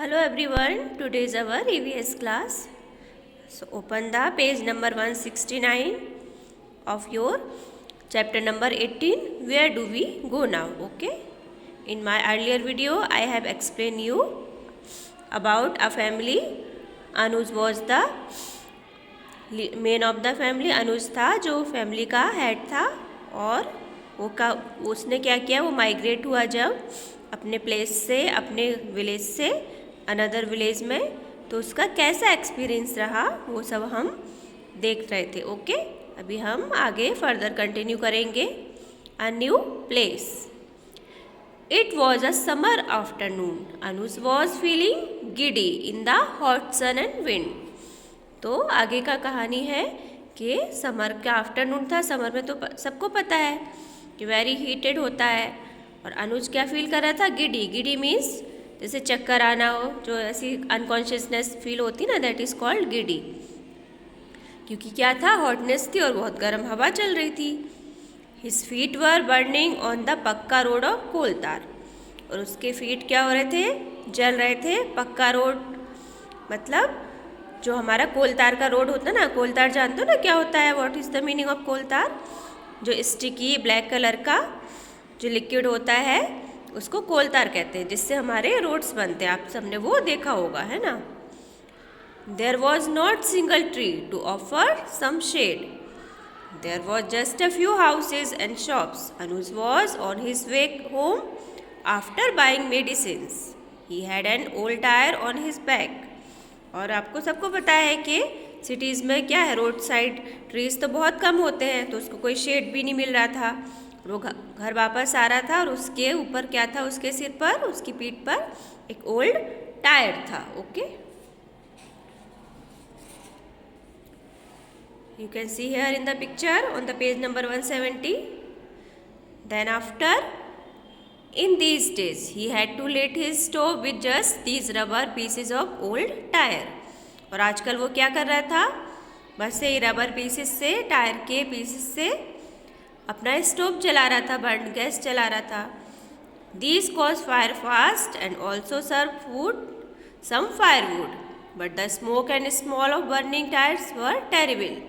Hello everyone, today is our EVS class. So open the page number 169 of your chapter number 18. Where do we go now? Okay. In my earlier video, I have explained you about a family. Anuj was the main of the family. Anuj था जो family का head था और उसने क्या किया, वो migrate हुआ जब अपने प्लेस से, अपने विलेज से अनदर विलेज में, तो उसका कैसा एक्सपीरियंस रहा वो सब हम देख रहे थे। ओके, अभी हम आगे फर्दर कंटिन्यू करेंगे। A new place. It was a summer afternoon. Anuj was feeling giddy in the hot sun and wind. तो आगे का कहानी है कि समर का आफ्टरनून था। समर में तो सबको पता है कि वेरी हीटेड होता है। और अनुज क्या फील कर रहा था? गिडी। गिडी मीन्स जैसे चक्कर आना हो, जो ऐसी अनकॉन्शियसनेस फील होती ना, दैट इज़ कॉल्ड गिडी। क्योंकि क्या था, हॉटनेस थी और बहुत गर्म हवा चल रही थी। His feet were burning on the पक्का रोड ऑफ कोलतार। और उसके फीट क्या हो रहे थे? जल रहे थे। पक्का रोड मतलब जो हमारा कोलतार का रोड होता है ना, कोलतार जानते हो ना क्या होता है? What is the meaning of कोलतार? जो स्टिकी ब्लैक कलर का जो लिक्विड होता है उसको कोलतार कहते हैं, जिससे हमारे रोड्स बनते हैं। आप सबने वो देखा होगा, है ना। There was not single tree to offer some shade. There was just a few houses and shops. Anuj was on his way home after buying medicines. He had an old tyre on his back. और आपको सबको पता है कि cities में क्या है, road side trees तो बहुत कम होते हैं, तो उसको कोई शेड भी नहीं मिल रहा था। वो घर वापस आ रहा था और उसके ऊपर क्या था? उसके सिर पर, उसकी पीठ पर एक ओल्ड टायर था। Okay, you can see here in the picture on the page number 170. Then after in these days he had to lit his stove with just these rubber pieces of old tire. और आजकल वो क्या कर रहा था? बस ये rubber pieces से, टायर के पीसेस से अपना स्टोव जला रहा था, बर्न गैस जला रहा था। These cause fire fast and also serve food, some firewood, but the smoke and smell of burning tires were terrible.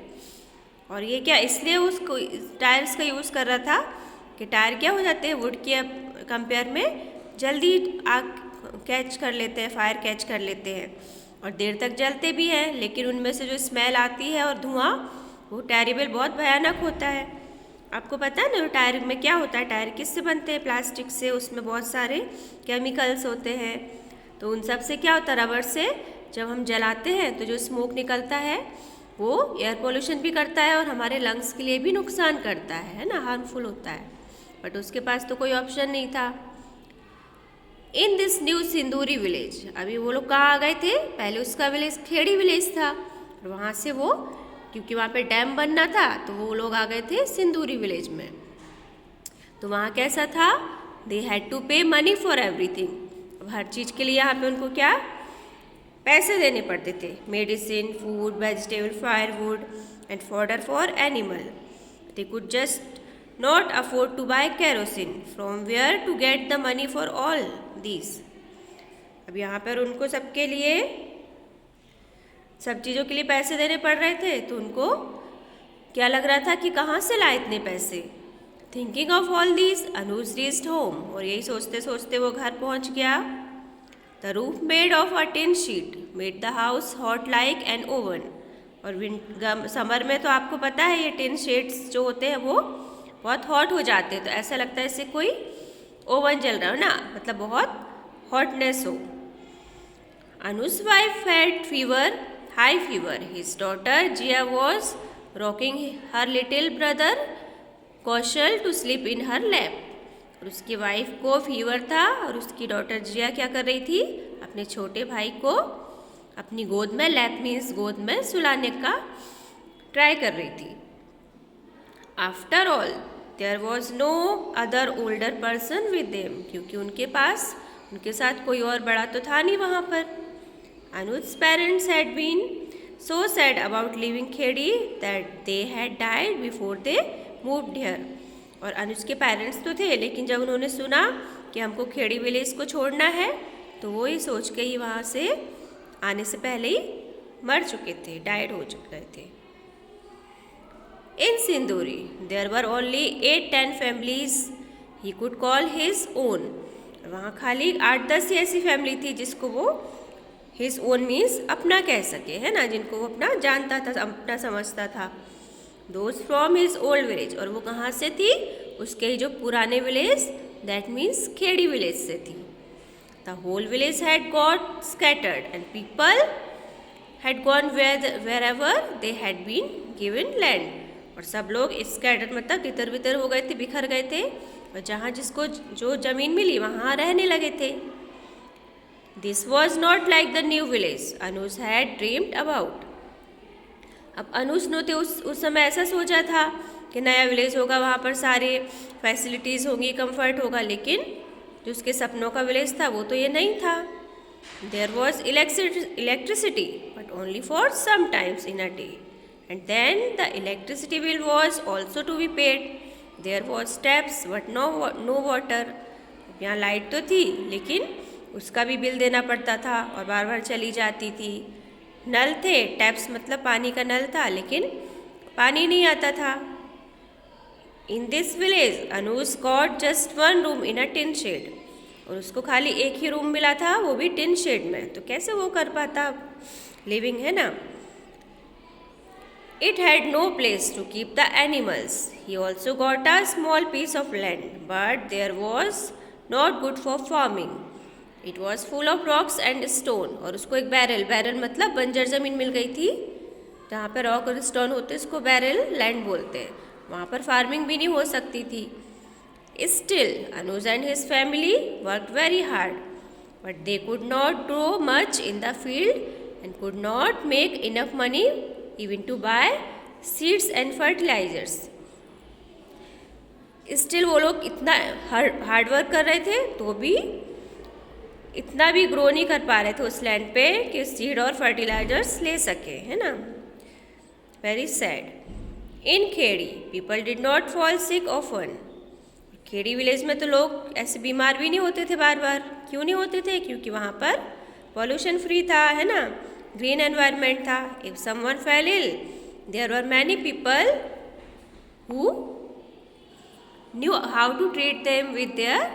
और ये क्या, इसलिए उसको टायर्स का यूज़ कर रहा था कि टायर क्या हो जाते हैं, वुड के कंपेयर में जल्दी आग कैच कर लेते हैं, फायर कैच कर लेते हैं और देर तक जलते भी हैं। लेकिन उनमें से जो स्मेल आती है और धुआं, वो टेरिबल, बहुत भयानक होता है। आपको पता है ना टायर में क्या होता है? टायर किससे बनते हैं? प्लास्टिक से। उसमें बहुत सारे केमिकल्स होते हैं। तो उन सब से क्या होता है? रबर से जब हम जलाते हैं तो जो स्मोक निकलता है वो एयर पोल्यूशन भी करता है और हमारे लंग्स के लिए भी नुकसान करता है ना, हार्मफुल होता है। बट उसके पास तो कोई ऑप्शन नहीं था। इन दिस न्यू सिंदूरी विलेज। अभी वो लोग कहाँ आ गए थे? पहले उसका विलेज खेड़ी विलेज था और वहाँ से वो, क्योंकि वहाँ पे डैम बनना था, तो वो लोग आ गए थे सिंदूरी विलेज में। तो वहाँ कैसा था? दे हैड टू पे मनी फॉर एवरीथिंग। अब हर चीज़ के लिए यहाँ पे उनको क्या, पैसे देने पड़ते थे। Medicine, food, vegetable, firewood and fodder for animal. They could just not afford to buy kerosene. From where to get the money for all these? अब यहाँ पर उनको सबके लिए, सब चीज़ों के लिए पैसे देने पड़ रहे थे, तो उनको क्या लग रहा था कि कहाँ से लाए इतने पैसे? Thinking of all this, Anuj reached home. और यही सोचते सोचते वो घर पहुँच गया। The roof made of a tin sheet made the house hot like an oven. और समर में तो आपको पता है ये टिन शीट्स जो होते हैं वो बहुत हॉट हो जाते हैं, तो ऐसा लगता है जैसे कोई ओवन जल रहा हो ना, मतलब बहुत हॉटनेस हो। Anuj wife had fever, high fever. His daughter Jiya was rocking her little brother Kaushal to sleep in her lap. और उसकी वाइफ को फीवर था और उसकी डॉटर जिया क्या कर रही थी? अपने छोटे भाई को अपनी गोद में, लैप मीन्स गोद में, सुलाने का ट्राई कर रही थी। After all there was no other older person with them. क्योंकि उनके पास, उनके साथ कोई और बड़ा तो था नहीं वहाँ पर। Anuj parents had been so sad about leaving Khedi that they had died before they moved here. और अनुज के पेरेंट्स तो थे, लेकिन जब उन्होंने सुना कि हमको खेड़ी विलेज को छोड़ना है, तो वो ये सोच के ही वहाँ से आने से पहले ही मर चुके थे, डाइड हो चुके थे। In Sinduri, there were only 8-10 families he could call his own. वहाँ खाली 8-10 ही ऐसी फैमिली थी जिसको वो his own means अपना कह सके, है ना, जिनको वो अपना जानता था, अपना समझता था। Those from his old village, और वो कहाँ से थी? उसके ही जो पुराने village, that means Khedi village से थी। The whole village had got scattered and people had gone wherever they had been given land. और सब लोग स्कैटर्ड मतलब तितर बितर हो गए थे, बिखर गए थे, और जहाँ जिसको जो ज़मीन मिली वहाँ रहने लगे थे। This was not like the new village Anuj had dreamed about. अब अनुज ने तो उस समय ऐसा सोचा था कि नया विलेज होगा, वहाँ पर सारे फैसिलिटीज़ होंगी, कंफर्ट होगा, लेकिन जो उसके सपनों का विलेज था वो तो ये नहीं था। There was electricity but only for some times in a day, and then the electricity bill was also to be paid. There was taps but no water. यहाँ लाइट तो थी लेकिन उसका भी बिल देना पड़ता था और बार बार चली जाती थी। नल थे, टैप्स मतलब पानी का नल था, लेकिन पानी नहीं आता था। In this village, Anuj got just one room in a tin shed. और उसको खाली एक ही रूम मिला था, वो भी टिन शेड में। तो कैसे वो कर पाता लिविंग, है ना। It had no place to keep the animals. He also got a small piece of land, but there was not good for farming. It was full of rocks and stone. और उसको एक barrel मतलब बंजर ज़मीन मिल गई थी, जहाँ पर रॉक और स्टोन होते उसको बैरल लैंड बोलते हैं। वहाँ पर फार्मिंग भी नहीं हो सकती थी। Still, Anuj and his family worked very hard, but they could not grow much in the field and could not make enough money even to buy seeds and fertilizers. Still वो लोग इतना hard work कर रहे थे तो भी इतना भी ग्रो नहीं कर पा रहे थे उस लैंड पे कि सीड और फर्टिलाइजर्स ले सके, है ना। Very sad. In Khedi people did not fall sick often. Khedi village में तो लोग ऐसे बीमार भी नहीं होते थे बार बार। क्यों नहीं होते थे? क्योंकि वहाँ पर पॉल्यूशन फ्री था, है ना, ग्रीन एनवायरनमेंट था। If someone fell ill there were many people who knew how to treat them with their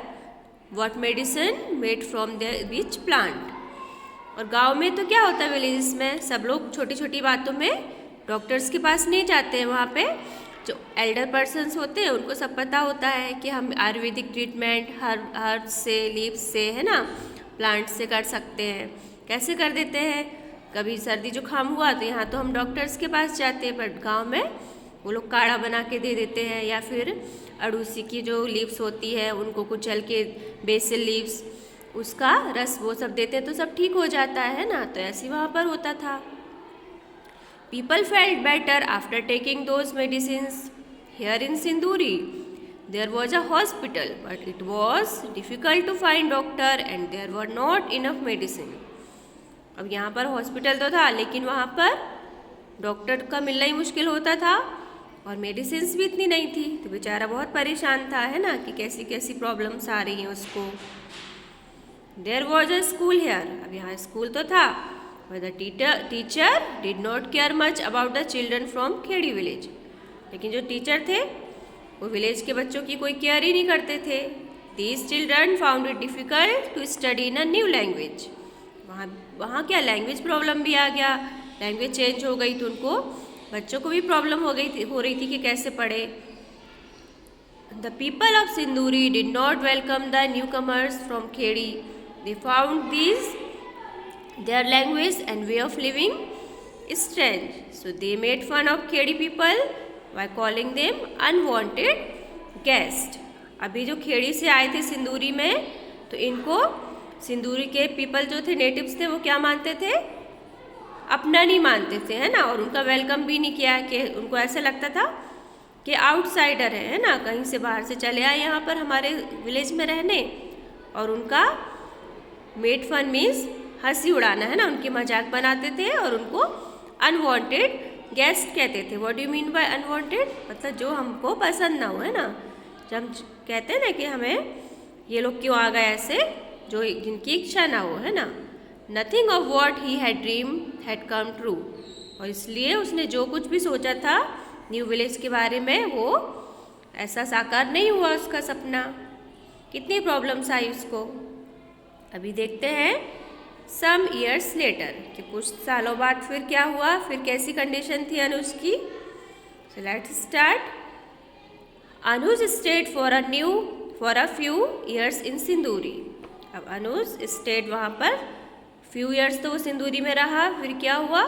what medicine made from there which plant. और गांव में तो क्या होता है, विलेजेस में सब लोग छोटी छोटी बातों में डॉक्टर्स के पास नहीं जाते हैं। वहाँ पे जो एल्डर पर्सन्स होते हैं उनको सब पता होता है कि हम आयुर्वेदिक ट्रीटमेंट हर्ब से, लीव्स से, है ना, प्लांट से कर सकते हैं। कैसे कर देते हैं? कभी सर्दी जुकाम हुआ तो यहाँ तो हम डॉक्टर्स के पास जाते हैं, बट गांव में वो लोग काढ़ा बना के दे देते हैं, या फिर अड़ूसी की जो लीव्स होती है उनको कुचल के, बेसिल लीव्स, उसका रस वो सब देते हैं तो सब ठीक हो जाता है ना। तो ऐसे वहाँ पर होता था। People felt better after taking those medicines. Here in Sinduri there was a hospital but it was difficult to find doctor and there were not enough medicine. अब यहाँ पर हॉस्पिटल तो था लेकिन वहाँ पर डॉक्टर का मिलना ही मुश्किल होता था और मेडिसिन्स भी इतनी नहीं थी। तो बेचारा बहुत परेशान था, है ना, कि कैसी कैसी प्रॉब्लम्स आ रही हैं उसको। There was a school here. अब यहाँ स्कूल तो था, but the teacher did not care much about the children from Khedi village. लेकिन जो टीचर थे वो विलेज के बच्चों की कोई केयर ही नहीं करते थे। These children found it difficult to study in a new language. वहाँ क्या लैंग्वेज प्रॉब्लम भी आ गया, लैंग्वेज चेंज हो गई तो उनको बच्चों को भी प्रॉब्लम हो रही थी कि कैसे पढ़े। The people of Sinduri did not welcome the newcomers from Khedi. They found their language and way of living strange. So they made fun of Khedi people by calling them unwanted guest. अभी जो खेड़ी से आए थे सिंदूरी में, तो इनको सिंदूरी के पीपल जो थे, नेटिव्स थे, वो क्या मानते थे? अपना नहीं मानते थे, है ना। और उनका वेलकम भी नहीं किया, कि उनको ऐसा लगता था कि आउटसाइडर है ना, कहीं से बाहर से चले आए यहाँ पर हमारे विलेज में रहने। और उनका मेड फन मीन्स हंसी उड़ाना, है ना, उनकी मजाक बनाते थे और उनको अनवांटेड गेस्ट कहते थे। What do you mean by unwanted? मतलब जो हमको पसंद ना हो, है ना। जब हम कहते हैं ना कि हमें ये लोग क्यों आ गए ऐसे, जो जिनकी इच्छा ना हो, है ना। Nothing of what he had dream had come true, और इसलिए उसने जो कुछ भी सोचा था न्यू विलेज के बारे में वो ऐसा साकार नहीं हुआ उसका सपना। कितनी प्रॉब्लम्स आई उसको। अभी देखते हैं सम ईयर्स लेटर कि कुछ सालों बाद फिर क्या हुआ, फिर कैसी कंडीशन थी अनुज की। So let's start. Anuj state for a few years in सिंदूरी। अब अनुज स्टेड वहाँ पर फ्यू ईयर्स तो वो सिंदूरी में रहा, फिर क्या हुआ,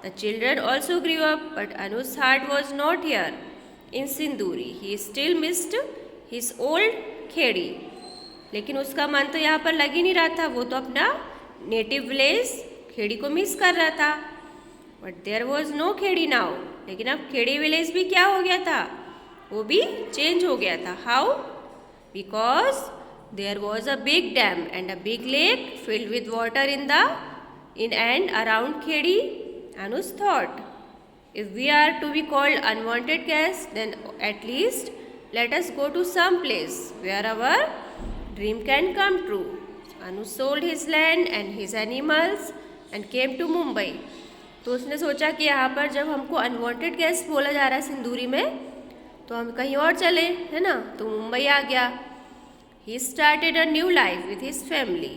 the children also grew up but Anuj heart was not here in Sinduri, he still missed his old Khedi. लेकिन उसका मन तो यहाँ पर लग ही नहीं रहा था, वो तो अपना नेटिव विलेज खेड़ी को मिस कर रहा था। But there was no Khedi now, लेकिन अब खेड़ी विलेज भी क्या हो गया था, वो भी चेंज हो गया था। How? Because there was a big dam and a big lake filled with water in and around Khedi. Anuj thought, if we are to be called unwanted guests, then at least let us go to some place where our dream can come true. Anuj sold his land and his animals and came to Mumbai. तो उसने सोचा कि यहाँ पर जब हमको unwanted guest बोला जा रहा है सिंदूरी में, तो हम कहीं और चले, है ना। तो मुंबई आ गया। He started a new life with his family.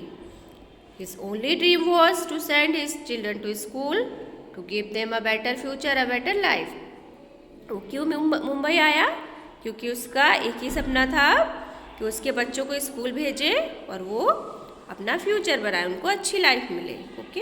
His only dream was to send his children to school, to give them a better future, a better life. वो क्यों मुंबई आया? क्योंकि उसका एक ही सपना था कि उसके बच्चों को स्कूल भेजे और वो अपना फ्यूचर बनाए, उनको अच्छी लाइफ मिले। ओके।